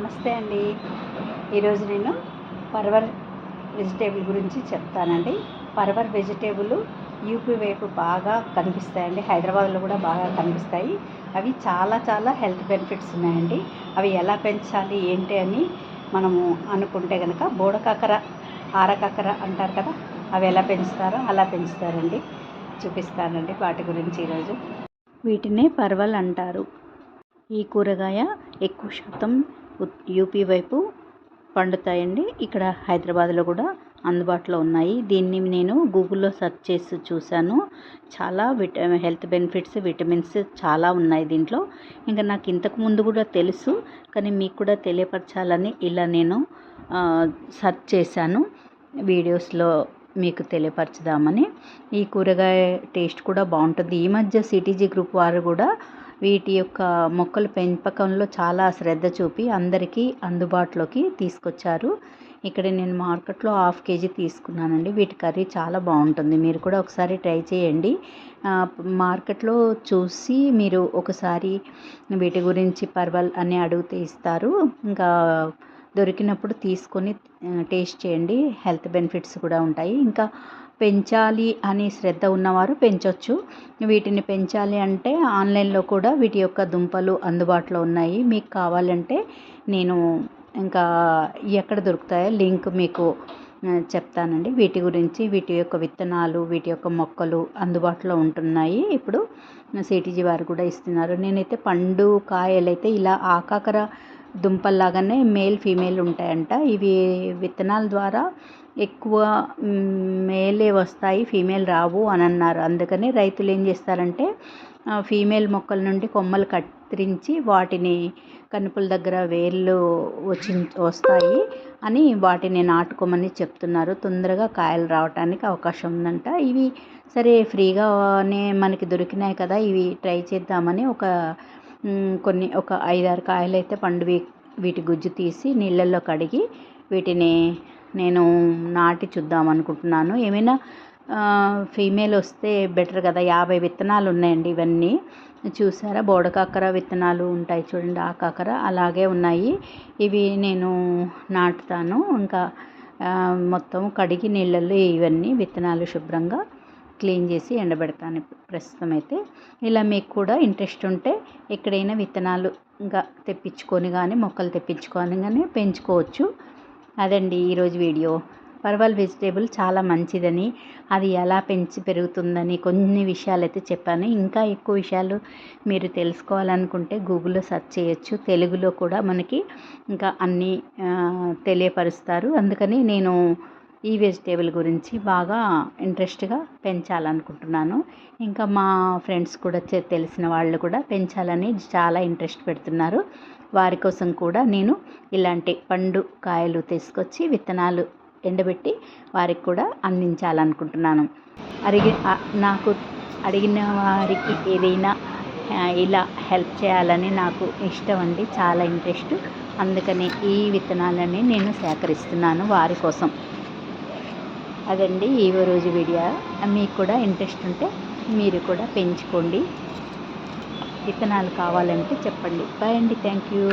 నమస్తే అండి. ఈరోజు నేను పర్వర్ వెజిటేబుల్ గురించి చెప్తానండి. పర్వర్ వెజిటేబుల్ యూపీ వైపు బాగా కనిపిస్తాయండి, హైదరాబాద్లో కూడా బాగా కనిపిస్తాయి. అవి చాలా చాలా హెల్త్ బెనిఫిట్స్ ఉన్నాయండి. అవి ఎలా పెంచాలి ఏంటి అని మనము అనుకుంటే కనుక బోడకాకర, ఆరకాకర అంటారు కదా, అవి ఎలా పెంచుతారో అలా పెంచుతారండి. చూపిస్తానండి వాటి గురించి ఈరోజు. వీటినే పర్వల్ అంటారు. ఈ కూరగాయ ఎక్కువ శాతం యూపీ వైపు పండుతాయండి. ఇక్కడ హైదరాబాద్లో కూడా అందుబాటులో ఉన్నాయి. దీన్ని నేను గూగుల్లో సెర్చ్ చేసి చూశాను. చాలా హెల్త్ బెనిఫిట్స్, విటమిన్స్ చాలా ఉన్నాయి దీంట్లో. ఇంకా నాకు ఇంతకు ముందు కూడా తెలుసు, కానీ మీకు కూడా తెలియపరచాలని ఇలా నేను సెర్చ్ చేశాను వీడియోస్లో మీకు తెలియపరచుదామని. ఈ కూరగాయ టేస్ట్ కూడా బాగుంటుంది. ఈ మధ్య సిటీజీ గ్రూప్ వారు కూడా వీటి యొక్క మొక్కల పెంపకంలో చాలా శ్రద్ధ చూపి అందరికీ అందుబాటులోకి తీసుకొచ్చారు. ఇక్కడ నేను మార్కెట్లో 1/2 kg తీసుకున్నానండి. వీటి కర్రీ చాలా బాగుంటుంది. మీరు కూడా ఒకసారి ట్రై చేయండి. మార్కెట్లో చూసి మీరు ఒకసారి వీటి గురించి పర్వల్ అని అడిగితే ఇస్తారు. ఇంకా దొరికినప్పుడు తీసుకొని టేస్ట్ చేయండి. హెల్త్ బెనిఫిట్స్ కూడా ఉంటాయి. ఇంకా పెంచాలి అని శ్రద్ధ ఉన్నవారు పెంచవచ్చు. వీటిని పెంచాలి అంటే ఆన్లైన్లో కూడా వీటి యొక్క దుంపలు అందుబాటులో ఉన్నాయి. మీకు కావాలంటే నేను ఇంకా ఎక్కడ దొరుకుతాయో లింక్ మీకు చెప్తానండి. వీటి గురించి, వీటి యొక్క విత్తనాలు, వీటి యొక్క మొక్కలు అందుబాటులో ఉంటున్నాయి. ఇప్పుడు సిటీజీ వారు కూడా ఇస్తున్నారు. నేనైతే పండు కాయలైతే ఇలా ఆకాకర దుంపల్లాగానే మేల్ ఫీమేల్ ఉంటాయంట. ఇవి విత్తనాల ద్వారా ఎక్కువ మేలే వస్తాయి, ఫీమేల్ రావు అని అన్నారు. అందుకని రైతులు ఏం చేస్తారంటే ఫీమేల్ మొక్కల నుండి కొమ్మలు కత్తిరించి వాటిని కనుపుల దగ్గర వేర్లు వస్తాయి అని వాటిని నాటుకోమని చెప్తున్నారు. తొందరగా కాయలు రావడానికి అవకాశం ఉందంట. ఇవి సరే ఫ్రీగానే మనకి దొరికినాయి కదా, ఇవి ట్రై చేద్దామని ఒక 5-6 కాయలు అయితే పండువి. వీటి గుజ్జు తీసి నీళ్ళల్లో కడిగి వీటిని నేను నాటి చూద్దాం అనుకుంటున్నాను. ఏమైనా ఫీమేల్ వస్తే బెటర్ కదా. 50 విత్తనాలు ఉన్నాయండి. ఇవన్నీ చూసారా, బోడకాకర విత్తనాలు ఉంటాయి చూడండి, ఆ కాకర అలాగే ఉన్నాయి. ఇవి నేను నాటుతాను. ఇంకా మొత్తం కడిగి నీళ్ళల్లో ఇవన్నీ విత్తనాలు శుభ్రంగా క్లీన్ చేసి ఎండబెడతాను ప్రస్తుతం అయితే. ఇలా మీకు కూడా ఇంట్రెస్ట్ ఉంటే ఎక్కడైనా విత్తనాలు ఇంకా తెప్పించుకొని కానీ మొక్కలు తెప్పించుకొని కానీ పెంచుకోవచ్చు. అదండి ఈరోజు వీడియో. పర్వల్ వెజిటేబుల్ చాలా మంచిదని, అది ఎలా పెరుగుతుందని కొన్ని విషయాలు అయితే చెప్పాను. ఇంకా ఎక్కువ విషయాలు మీరు తెలుసుకోవాలనుకుంటే గూగుల్లో సెర్చ్ చేయొచ్చు. తెలుగులో కూడా మనకి ఇంకా అన్నీ తెలియపరుస్తారు. అందుకని నేను ఈ వెజిటేబుల్ గురించి బాగా ఇంట్రెస్ట్గా పెంచాలనుకుంటున్నాను. ఇంకా మా ఫ్రెండ్స్ కూడా తెలిసిన వాళ్ళు కూడా పెంచాలని చాలా ఇంట్రెస్ట్ పెడుతున్నారు. వారి కోసం కూడా నేను ఇలాంటి పండు కాయలు తీసుకొచ్చి విత్తనాలు ఎండబెట్టి వారికి కూడా అందించాలనుకుంటున్నాను. నాకు అడిగిన వారికి ఏదైనా ఇలా హెల్ప్ చేయాలని నాకు ఇష్టం అండి, చాలా ఇంట్రెస్ట్. అందుకని ఈ విత్తనాలని నేను సేకరిస్తున్నాను వారి కోసం. అదండి ఈ రోజు వీడియో. మీకు కూడా ఇంట్రెస్ట్ ఉంటే మీరు కూడా పెంచుకోండి. విత్తనాలు కావాలంటే చెప్పండి. బాయ్ అండి, థ్యాంక్ యూ.